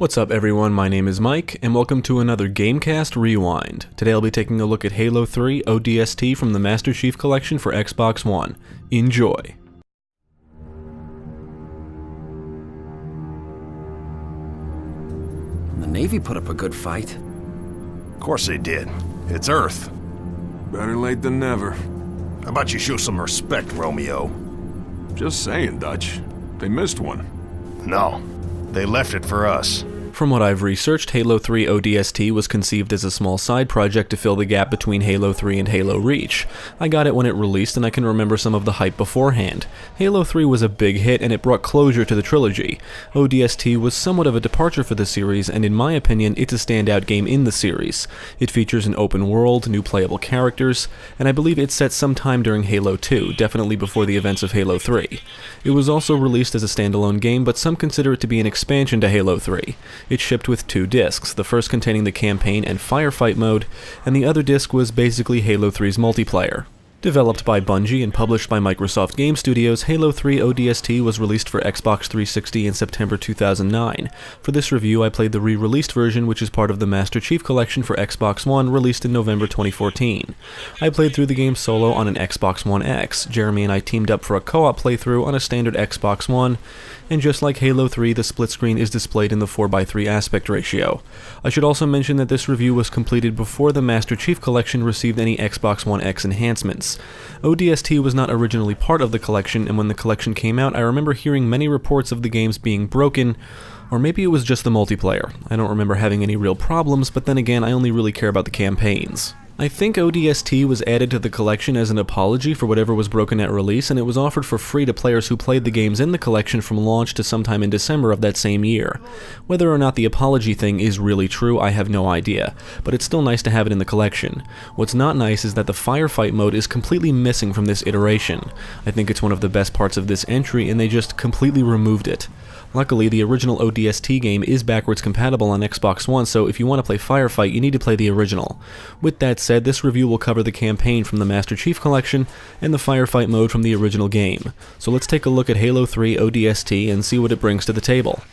What's up everyone, my name is Mike, and welcome to another GameCast Rewind. Today I'll be taking a look at Halo 3 ODST from the Master Chief Collection for Xbox One. Enjoy! The Navy put up a good fight. Of course they did. It's Earth. Better late than never. How about you show some respect, Romeo? Just saying, Dutch. They missed one. No, they left it for us. From what I've researched, Halo 3 ODST was conceived as a small side project to fill the gap between Halo 3 and Halo Reach. I got it when it released and I can remember some of the hype beforehand. Halo 3 was a big hit and it brought closure to the trilogy. ODST was somewhat of a departure for the series, and in my opinion, it's a standout game in the series. It features an open world, new playable characters, and I believe it's set sometime during Halo 2, definitely before the events of Halo 3. It was also released as a standalone game, but some consider it to be an expansion to Halo 3. It shipped with 2 discs, the first containing the campaign and Firefight mode, and the other disc was basically Halo 3's multiplayer. Developed by Bungie and published by Microsoft Game Studios, Halo 3 ODST was released for Xbox 360 in September 2009. For this review, I played the re-released version, which is part of the Master Chief Collection for Xbox One, released in November 2014. I played through the game solo on an Xbox One X. Jeremy and I teamed up for a co-op playthrough on a standard Xbox One, and just like Halo 3, the split screen is displayed in the 4:3 aspect ratio. I should also mention that this review was completed before the Master Chief Collection received any Xbox One X enhancements. ODST was not originally part of the collection, and when the collection came out, I remember hearing many reports of the games being broken, or maybe it was just the multiplayer. I don't remember having any real problems, but then again, I only really care about the campaigns. I think ODST was added to the collection as an apology for whatever was broken at release, and it was offered for free to players who played the games in the collection from launch to sometime in December of that same year. Whether or not the apology thing is really true, I have no idea, but it's still nice to have it in the collection. What's not nice is that the Firefight mode is completely missing from this iteration. I think it's one of the best parts of this entry, and they just completely removed it. Luckily, the original ODST game is backwards compatible on Xbox One, so if you want to play Firefight, you need to play the original. With that said, this review will cover the campaign from the Master Chief Collection and the Firefight mode from the original game. So let's take a look at Halo 3 ODST and see what it brings to the table.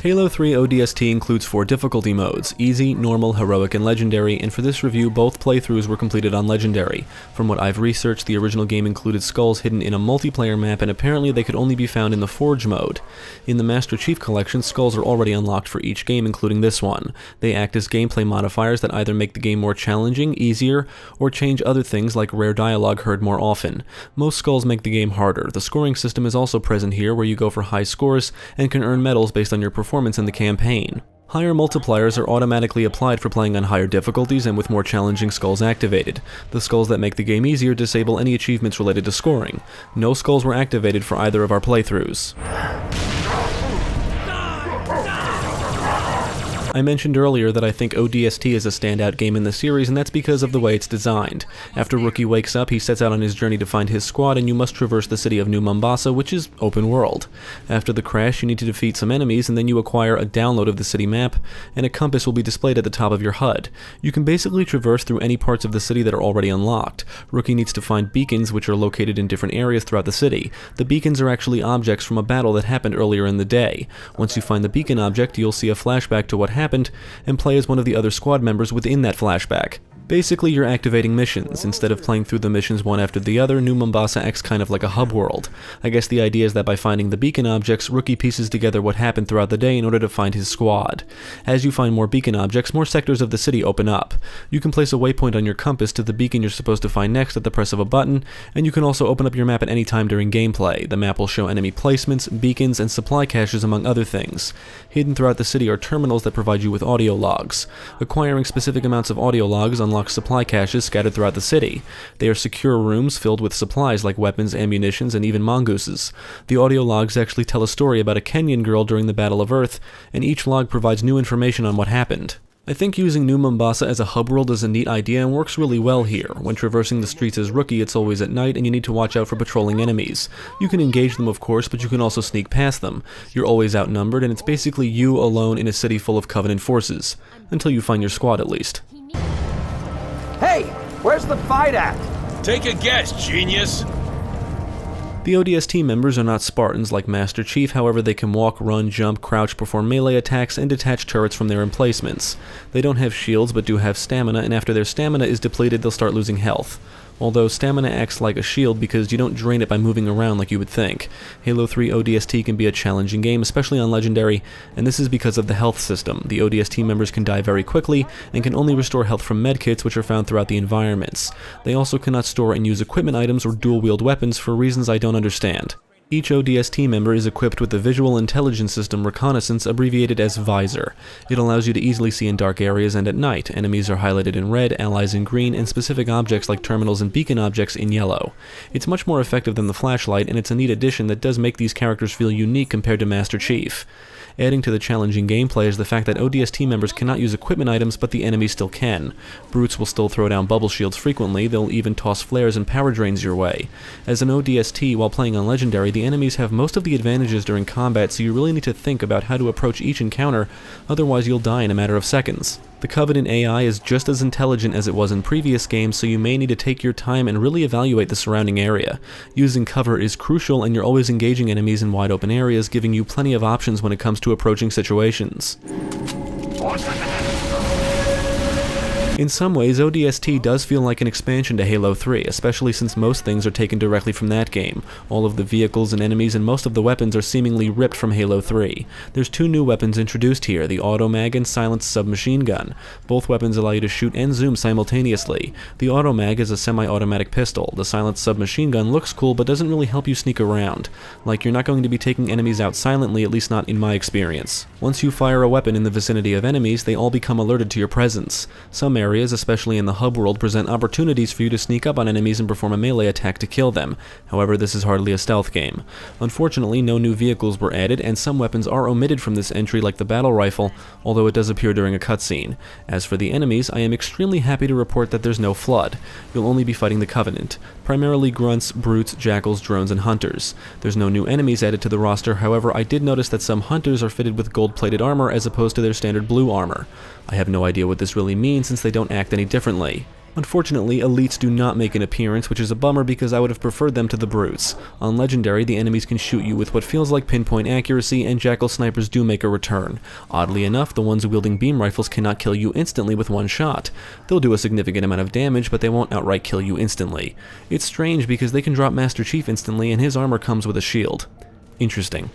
Halo 3 ODST includes 4 difficulty modes: Easy, Normal, Heroic, and Legendary, and for this review both playthroughs were completed on Legendary. From what I've researched, the original game included skulls hidden in a multiplayer map, and apparently they could only be found in the Forge mode. In the Master Chief Collection, skulls are already unlocked for each game, including this one. They act as gameplay modifiers that either make the game more challenging, easier, or change other things like rare dialogue heard more often. Most skulls make the game harder. The scoring system is also present here, where you go for high scores and can earn medals based on your performance in the campaign. Higher multipliers are automatically applied for playing on higher difficulties and with more challenging skulls activated. The skulls that make the game easier disable any achievements related to scoring. No skulls were activated for either of our playthroughs. I mentioned earlier that I think ODST is a standout game in the series, and that's because of the way it's designed. After Rookie wakes up, he sets out on his journey to find his squad, and you must traverse the city of New Mombasa, which is open world. After the crash, you need to defeat some enemies, and then you acquire a download of the city map, and a compass will be displayed at the top of your HUD. You can basically traverse through any parts of the city that are already unlocked. Rookie needs to find beacons, which are located in different areas throughout the city. The beacons are actually objects from a battle that happened earlier in the day. Once you find the beacon object, you'll see a flashback to what happened, and play as one of the other squad members within that flashback. Basically, you're activating missions. Instead of playing through the missions one after the other, New Mombasa acts kind of like a hub world. I guess the idea is that by finding the beacon objects, Rookie pieces together what happened throughout the day in order to find his squad. As you find more beacon objects, more sectors of the city open up. You can place a waypoint on your compass to the beacon you're supposed to find next at the press of a button, and you can also open up your map at any time during gameplay. The map will show enemy placements, beacons, and supply caches, among other things. Hidden throughout the city are terminals that provide you with audio logs. Acquiring specific amounts of audio logs unlocks supply caches scattered throughout the city. They are secure rooms filled with supplies like weapons, ammunitions, and even mongooses. The audio logs actually tell a story about a Kenyan girl during the Battle of Earth, and each log provides new information on what happened. I think using New Mombasa as a hub world is a neat idea and works really well here. When traversing the streets as Rookie, it's always at night and you need to watch out for patrolling enemies. You can engage them, of course, but you can also sneak past them. You're always outnumbered, and it's basically you alone in a city full of Covenant forces. Until you find your squad, at least. Hey, where's the fight at? Take a guess, genius. The ODST members are not Spartans like Master Chief, however they can walk, run, jump, crouch, perform melee attacks, and detach turrets from their emplacements. They don't have shields but do have stamina, and after their stamina is depleted they'll start losing health. Although stamina acts like a shield because you don't drain it by moving around like you would think. Halo 3 ODST can be a challenging game, especially on Legendary, and this is because of the health system. The ODST members can die very quickly, and can only restore health from medkits which are found throughout the environments. They also cannot store and use equipment items or dual-wield weapons for reasons I don't understand. Each ODST member is equipped with the Visual Intelligence System Reconnaissance, abbreviated as VISOR. It allows you to easily see in dark areas and at night. Enemies are highlighted in red, allies in green, and specific objects like terminals and beacon objects in yellow. It's much more effective than the flashlight, and it's a neat addition that does make these characters feel unique compared to Master Chief. Adding to the challenging gameplay is the fact that ODST members cannot use equipment items, but the enemies still can. Brutes will still throw down bubble shields frequently, they'll even toss flares and power drains your way. As an ODST, while playing on Legendary, the enemies have most of the advantages during combat, so you really need to think about how to approach each encounter, otherwise you'll die in a matter of seconds. The Covenant AI is just as intelligent as it was in previous games, so you may need to take your time and really evaluate the surrounding area. Using cover is crucial, and you're always engaging enemies in wide open areas, giving you plenty of options when it comes to approaching situations. In some ways, ODST does feel like an expansion to Halo 3, especially since most things are taken directly from that game. All of the vehicles and enemies and most of the weapons are seemingly ripped from Halo 3. There's two new weapons introduced here, the Automag and Silenced Submachine Gun. Both weapons allow you to shoot and zoom simultaneously. The Automag is a semi-automatic pistol. The Silenced Submachine Gun looks cool but doesn't really help you sneak around. Like, you're not going to be taking enemies out silently, at least not in my experience. Once you fire a weapon in the vicinity of enemies, they all become alerted to your presence. Some areas, especially in the hub world, present opportunities for you to sneak up on enemies and perform a melee attack to kill them. However, this is hardly a stealth game. Unfortunately, no new vehicles were added, and some weapons are omitted from this entry, like the battle rifle, although it does appear during a cutscene. As for the enemies, I am extremely happy to report that there's no flood. You'll only be fighting the Covenant, primarily grunts, brutes, jackals, drones, and hunters. There's no new enemies added to the roster, however I did notice that some hunters are fitted with gold-plated armor as opposed to their standard blue armor. I have no idea what this really means since they don't act any differently. Unfortunately, elites do not make an appearance, which is a bummer because I would have preferred them to the brutes. On Legendary, the enemies can shoot you with what feels like pinpoint accuracy, and jackal snipers do make a return. Oddly enough, the ones wielding beam rifles cannot kill you instantly with one shot. They'll do a significant amount of damage, but they won't outright kill you instantly. It's strange because they can drop Master Chief instantly, and his armor comes with a shield. Interesting.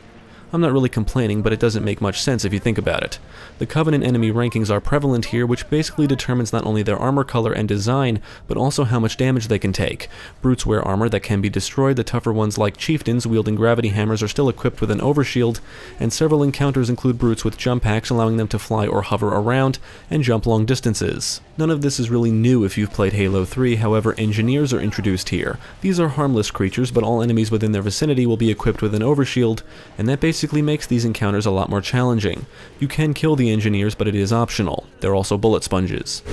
I'm not really complaining, but it doesn't make much sense if you think about it. The Covenant enemy rankings are prevalent here, which basically determines not only their armor color and design, but also how much damage they can take. Brutes wear armor that can be destroyed, the tougher ones like chieftains wielding gravity hammers are still equipped with an overshield, and several encounters include brutes with jump packs allowing them to fly or hover around and jump long distances. None of this is really new if you've played Halo 3, however engineers are introduced here. These are harmless creatures, but all enemies within their vicinity will be equipped with an overshield, and that basically makes these encounters a lot more challenging. You can kill the engineers, but it is optional. They're also bullet sponges.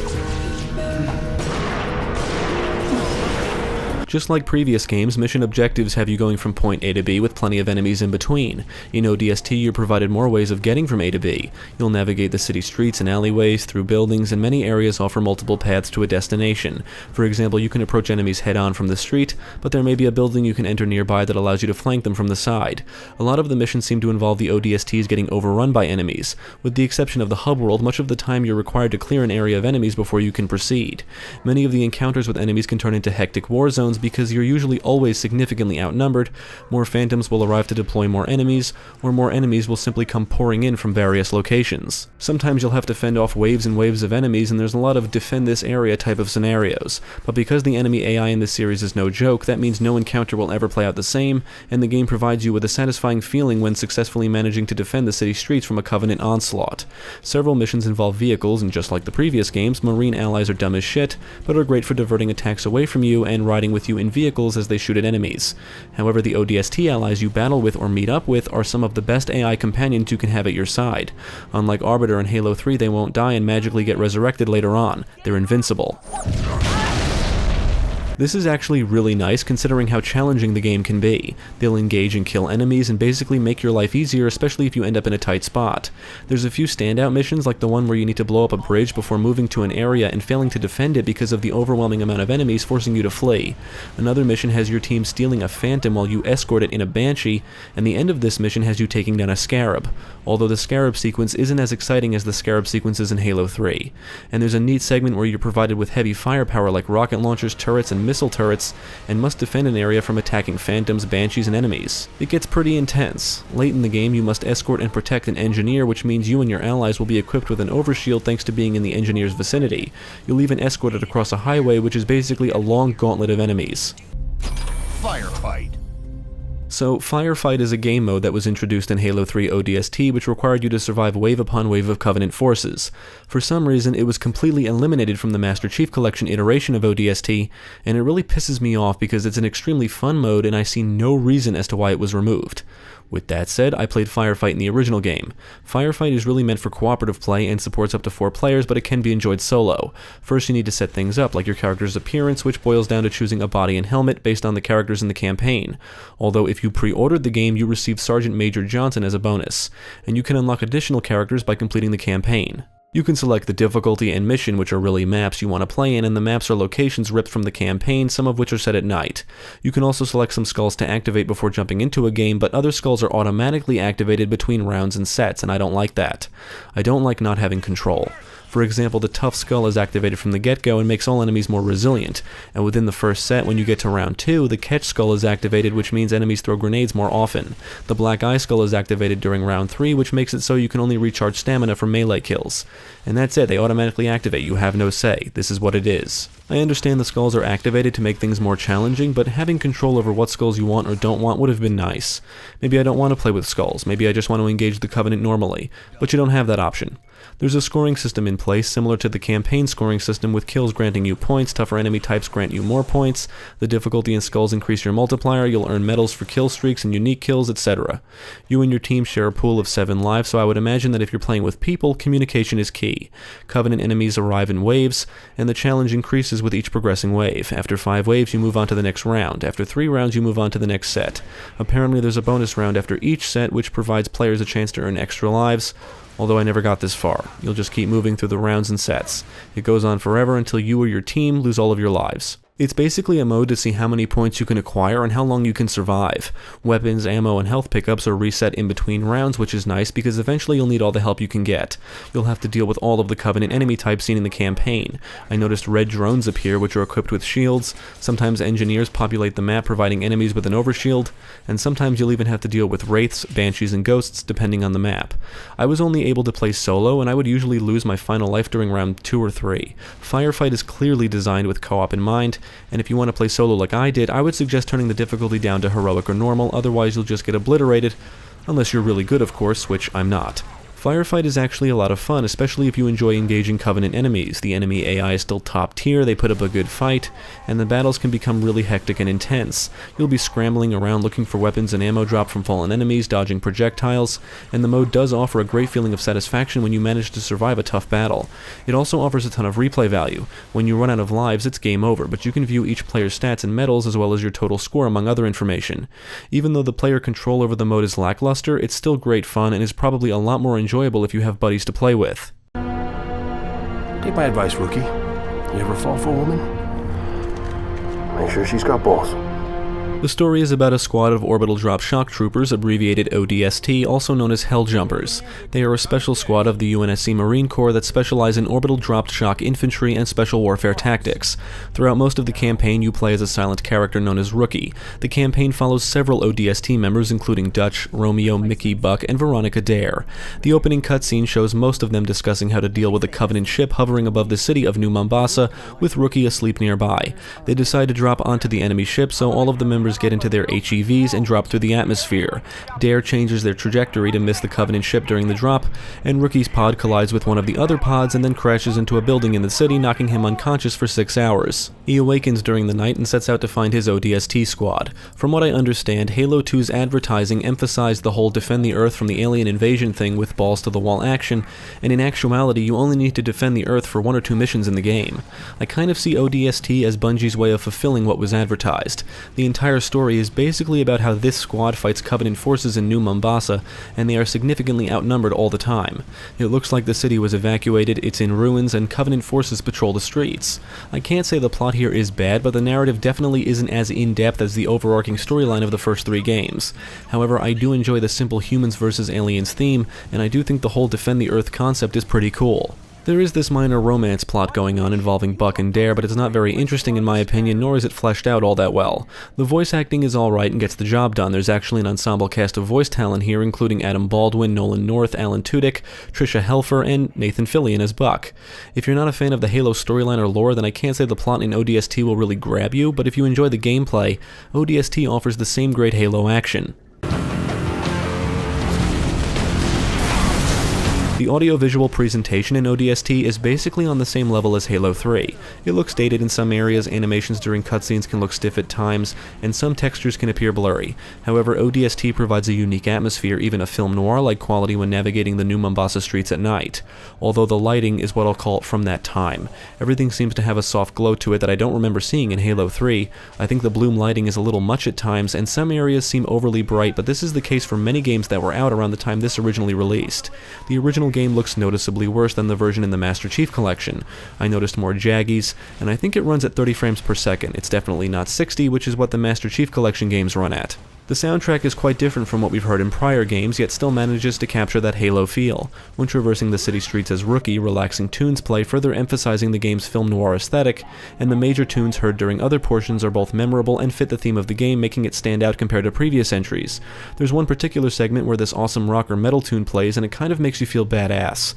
Just like previous games, mission objectives have you going from point A to B with plenty of enemies in between. In ODST, you're provided more ways of getting from A to B. You'll navigate the city streets and alleyways, through buildings, and many areas offer multiple paths to a destination. For example, you can approach enemies head-on from the street, but there may be a building you can enter nearby that allows you to flank them from the side. A lot of the missions seem to involve the ODSTs getting overrun by enemies. With the exception of the hub world, much of the time you're required to clear an area of enemies before you can proceed. Many of the encounters with enemies can turn into hectic war zones because you're usually always significantly outnumbered. More phantoms will arrive to deploy more enemies, or more enemies will simply come pouring in from various locations. Sometimes you'll have to fend off waves and waves of enemies, and there's a lot of defend this area type of scenarios. But because the enemy AI in this series is no joke, that means no encounter will ever play out the same, and the game provides you with a satisfying feeling when successfully managing to defend the city streets from a Covenant onslaught. Several missions involve vehicles, and just like the previous games, Marine allies are dumb as shit, but are great for diverting attacks away from you and riding with you in vehicles as they shoot at enemies. However, the ODST allies you battle with or meet up with are some of the best AI companions you can have at your side. Unlike Arbiter in Halo 3, they won't die and magically get resurrected later on. They're invincible. This is actually really nice considering how challenging the game can be. They'll engage and kill enemies and basically make your life easier, especially if you end up in a tight spot. There's a few standout missions like the one where you need to blow up a bridge before moving to an area and failing to defend it because of the overwhelming amount of enemies forcing you to flee. Another mission has your team stealing a Phantom while you escort it in a Banshee, and the end of this mission has you taking down a Scarab, although the Scarab sequence isn't as exciting as the Scarab sequences in Halo 3. And there's a neat segment where you're provided with heavy firepower like rocket launchers, turrets, and missile turrets, and must defend an area from attacking Phantoms, Banshees, and enemies. It gets pretty intense. Late in the game, you must escort and protect an Engineer, which means you and your allies will be equipped with an overshield thanks to being in the Engineer's vicinity. You'll even escort it across a highway, which is basically a long gauntlet of enemies. Firefight. So, Firefight is a game mode that was introduced in Halo 3 ODST, which required you to survive wave upon wave of Covenant forces. For some reason, it was completely eliminated from the Master Chief Collection iteration of ODST, and it really pisses me off because it's an extremely fun mode and I see no reason as to why it was removed. With that said, I played Firefight in the original game. Firefight is really meant for cooperative play and supports up to 4 players, but it can be enjoyed solo. First, you need to set things up, like your character's appearance, which boils down to choosing a body and helmet based on the characters in the campaign. Although if you pre-ordered the game, you receive Sergeant Major Johnson as a bonus, and you can unlock additional characters by completing the campaign. You can select the difficulty and mission, which are really maps you want to play in, and the maps are locations ripped from the campaign, some of which are set at night. You can also select some skulls to activate before jumping into a game, but other skulls are automatically activated between rounds and sets, and I don't like that. I don't like not having control. For example, the Tough Skull is activated from the get-go and makes all enemies more resilient, and within the first set, when you get to round 2, the Catch Skull is activated, which means enemies throw grenades more often. The Black Eye Skull is activated during round 3, which makes it so you can only recharge stamina for melee kills. And that's it, they automatically activate, you have no say, this is what it is. I understand the skulls are activated to make things more challenging, but having control over what skulls you want or don't want would have been nice. Maybe I don't want to play with skulls, maybe I just want to engage the Covenant normally, but you don't have that option. There's a scoring system in place similar to the campaign scoring system, with kills granting you points, tougher enemy types grant you more points, the difficulty in skulls increase your multiplier, you'll earn medals for kill streaks and unique kills, etc. You and your team share a pool of 7 lives, so I would imagine that if you're playing with people, communication is key. Covenant enemies arrive in waves, and the challenge increases with each progressing wave. After 5 waves, you move on to the next round. After 3 rounds, you move on to the next set. Apparently there's a bonus round after each set, which provides players a chance to earn extra lives, although I never got this far. You'll just keep moving through the rounds and sets. It goes on forever until you or your team lose all of your lives. It's basically a mode to see how many points you can acquire and how long you can survive. Weapons, ammo, and health pickups are reset in between rounds, which is nice because eventually you'll need all the help you can get. You'll have to deal with all of the Covenant enemy types seen in the campaign. I noticed red drones appear, which are equipped with shields. Sometimes engineers populate the map, providing enemies with an overshield, and sometimes you'll even have to deal with wraiths, banshees, and ghosts, depending on the map. I was only able to play solo, and I would usually lose my final life during round 2 or 3. Firefight is clearly designed with co-op in mind, and if you want to play solo like I did, I would suggest turning the difficulty down to heroic or normal, otherwise you'll just get obliterated, unless you're really good of course, which I'm not. Firefight is actually a lot of fun, especially if you enjoy engaging Covenant enemies. The enemy AI is still top tier, they put up a good fight, and the battles can become really hectic and intense. You'll be scrambling around looking for weapons and ammo drop from fallen enemies, dodging projectiles, and the mode does offer a great feeling of satisfaction when you manage to survive a tough battle. It also offers a ton of replay value. When you run out of lives, it's game over, but you can view each player's stats and medals as well as your total score among other information. Even though the player control over the mode is lackluster, it's still great fun and is probably a lot more enjoyable if you have buddies to play with. Take my advice, rookie. You ever fall for a woman? Make sure she's got balls. The story is about a squad of Orbital Drop Shock Troopers, abbreviated ODST, also known as Hell Jumpers. They are a special squad of the UNSC Marine Corps that specialize in orbital drop shock infantry and special warfare tactics. Throughout most of the campaign, you play as a silent character known as Rookie. The campaign follows several ODST members, including Dutch, Romeo, Mickey, Buck, and Veronica Dare. The opening cutscene shows most of them discussing how to deal with a Covenant ship hovering above the city of New Mombasa, with Rookie asleep nearby. They decide to drop onto the enemy ship, so all of the members members get into their HEVs and drop through the atmosphere. Dare changes their trajectory to miss the Covenant ship during the drop, and Rookie's pod collides with one of the other pods and then crashes into a building in the city, knocking him unconscious for 6 hours. He awakens during the night and sets out to find his ODST squad. From what I understand, Halo 2's advertising emphasized the whole defend the Earth from the alien invasion thing with balls-to-the-wall action, and in actuality you only need to defend the Earth for 1 or 2 missions in the game. I kind of see ODST as Bungie's way of fulfilling what was advertised. The entire story is basically about how this squad fights Covenant forces in New Mombasa, and they are significantly outnumbered all the time. It looks like the city was evacuated, it's in ruins, and Covenant forces patrol the streets. I can't say the plot here is bad, but the narrative definitely isn't as in-depth as the overarching storyline of the first 3 games. However, I do enjoy the simple humans versus aliens theme, and I do think the whole defend the Earth concept is pretty cool. There is this minor romance plot going on involving Buck and Dare, but it's not very interesting in my opinion, nor is it fleshed out all that well. The voice acting is alright and gets the job done. There's actually an ensemble cast of voice talent here, including Adam Baldwin, Nolan North, Alan Tudyk, Trisha Helfer, and Nathan Fillion as Buck. If you're not a fan of the Halo storyline or lore, then I can't say the plot in ODST will really grab you, but if you enjoy the gameplay, ODST offers the same great Halo action. The audio-visual presentation in ODST is basically on the same level as Halo 3. It looks dated in some areas, animations during cutscenes can look stiff at times, and some textures can appear blurry. However, ODST provides a unique atmosphere, even a film noir-like quality when navigating the New Mombasa streets at night. Although the lighting is what I'll call from that time. Everything seems to have a soft glow to it that I don't remember seeing in Halo 3. I think the bloom lighting is a little much at times, and some areas seem overly bright, but this is the case for many games that were out around the time this originally released. The original game looks noticeably worse than the version in the Master Chief Collection. I noticed more jaggies, and I think it runs at 30 frames per second. It's definitely not 60, which is what the Master Chief Collection games run at. The soundtrack is quite different from what we've heard in prior games, yet still manages to capture that Halo feel. When traversing the city streets as Rookie, relaxing tunes play, further emphasizing the game's film noir aesthetic, and the major tunes heard during other portions are both memorable and fit the theme of the game, making it stand out compared to previous entries. There's one particular segment where this awesome rock or metal tune plays, and it kind of makes you feel badass.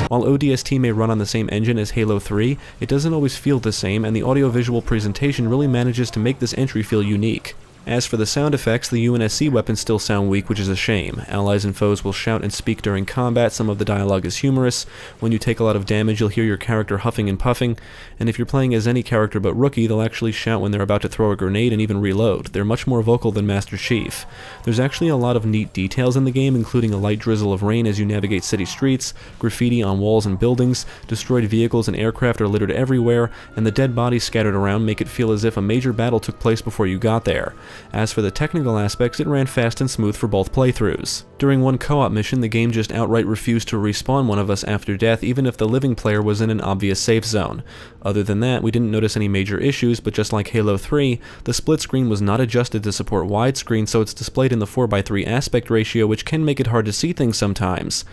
While ODST may run on the same engine as Halo 3, it doesn't always feel the same, and the audio-visual presentation really manages to make this entry feel unique. As for the sound effects, the UNSC weapons still sound weak, which is a shame. Allies and foes will shout and speak during combat, some of the dialogue is humorous. When you take a lot of damage, you'll hear your character huffing and puffing, and if you're playing as any character but Rookie, they'll actually shout when they're about to throw a grenade and even reload. They're much more vocal than Master Chief. There's actually a lot of neat details in the game, including a light drizzle of rain as you navigate city streets, graffiti on walls and buildings, destroyed vehicles and aircraft are littered everywhere, and the dead bodies scattered around make it feel as if a major battle took place before you got there. As for the technical aspects, it ran fast and smooth for both playthroughs. During one co-op mission, the game just outright refused to respawn one of us after death, even if the living player was in an obvious safe zone. Other than that, we didn't notice any major issues, but just like Halo 3, the split screen was not adjusted to support widescreen, so it's displayed in the 4:3 aspect ratio, which can make it hard to see things sometimes.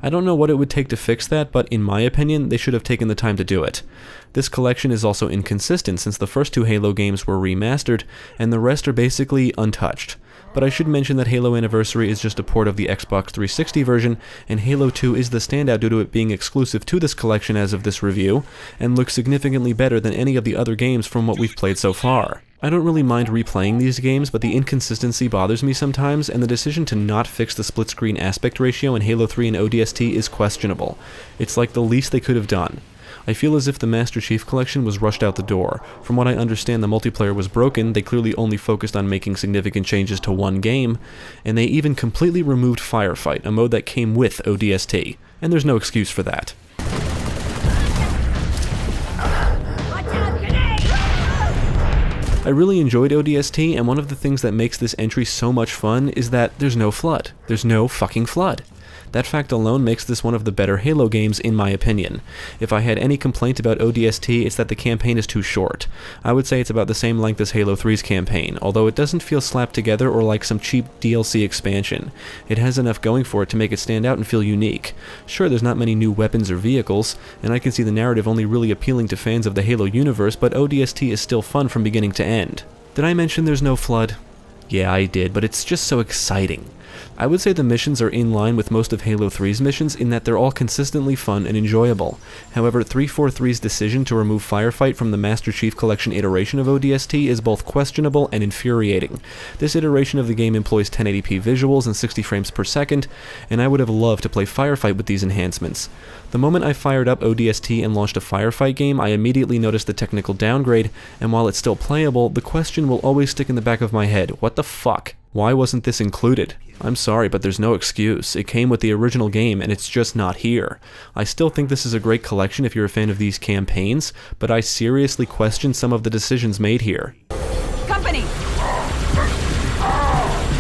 I don't know what it would take to fix that, but in my opinion, they should have taken the time to do it. This collection is also inconsistent since the first 2 Halo games were remastered, and the rest are basically untouched. But I should mention that Halo Anniversary is just a port of the Xbox 360 version, and Halo 2 is the standout due to it being exclusive to this collection as of this review, and looks significantly better than any of the other games from what we've played so far. I don't really mind replaying these games, but the inconsistency bothers me sometimes, and the decision to not fix the split screen aspect ratio in Halo 3 and ODST is questionable. It's like the least they could have done. I feel as if the Master Chief Collection was rushed out the door. From what I understand, the multiplayer was broken, they clearly only focused on making significant changes to one game, and they even completely removed Firefight, a mode that came with ODST, and there's no excuse for that. I really enjoyed ODST, and one of the things that makes this entry so much fun is that there's no flood. There's no fucking flood. That fact alone makes this one of the better Halo games in my opinion. If I had any complaint about ODST, it's that the campaign is too short. I would say it's about the same length as Halo 3's campaign, although it doesn't feel slapped together or like some cheap DLC expansion. It has enough going for it to make it stand out and feel unique. Sure, there's not many new weapons or vehicles, and I can see the narrative only really appealing to fans of the Halo universe, but ODST is still fun from beginning to end. Did I mention there's no flood? Yeah, I did, but it's just so exciting. I would say the missions are in line with most of Halo 3's missions in that they're all consistently fun and enjoyable. However, 343's decision to remove Firefight from the Master Chief Collection iteration of ODST is both questionable and infuriating. This iteration of the game employs 1080p visuals and 60 frames per second, and I would have loved to play Firefight with these enhancements. The moment I fired up ODST and launched a Firefight game, I immediately noticed the technical downgrade, and while it's still playable, the question will always stick in the back of my head: what the fuck? Why wasn't this included? I'm sorry, but there's no excuse. It came with the original game, and it's just not here. I still think this is a great collection if you're a fan of these campaigns, but I seriously question some of the decisions made here. Company!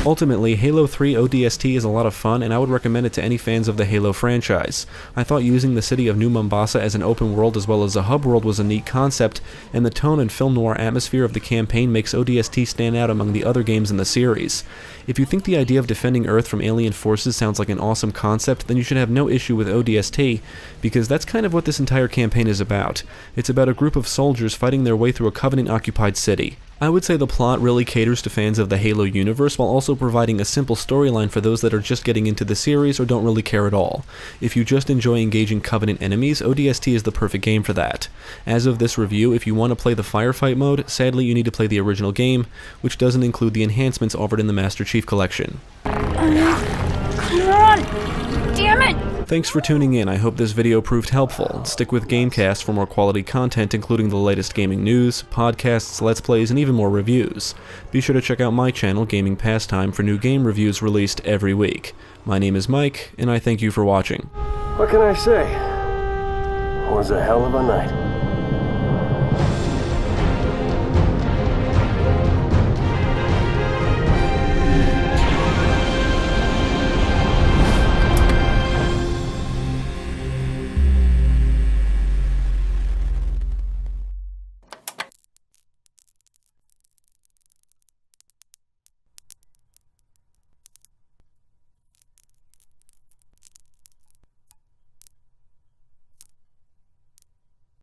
Ultimately, Halo 3 ODST is a lot of fun, and I would recommend it to any fans of the Halo franchise. I thought using the city of New Mombasa as an open world as well as a hub world was a neat concept, and the tone and film noir atmosphere of the campaign makes ODST stand out among the other games in the series. If you think the idea of defending Earth from alien forces sounds like an awesome concept, then you should have no issue with ODST, because that's kind of what this entire campaign is about. It's about a group of soldiers fighting their way through a Covenant-occupied city. I would say the plot really caters to fans of the Halo universe while also providing a simple storyline for those that are just getting into the series or don't really care at all. If you just enjoy engaging Covenant enemies, ODST is the perfect game for that. As of this review, if you want to play the Firefight mode, sadly you need to play the original game, which doesn't include the enhancements offered in the Master Chief Collection. Come on! Damn it! Thanks for tuning in. I hope this video proved helpful. Stick with GameCast for more quality content, including the latest gaming news, podcasts, let's plays, and even more reviews. Be sure to check out my channel, Gaming Pastime, for new game reviews released every week. My name is Mike, and I thank you for watching. What can I say? It was a hell of a night.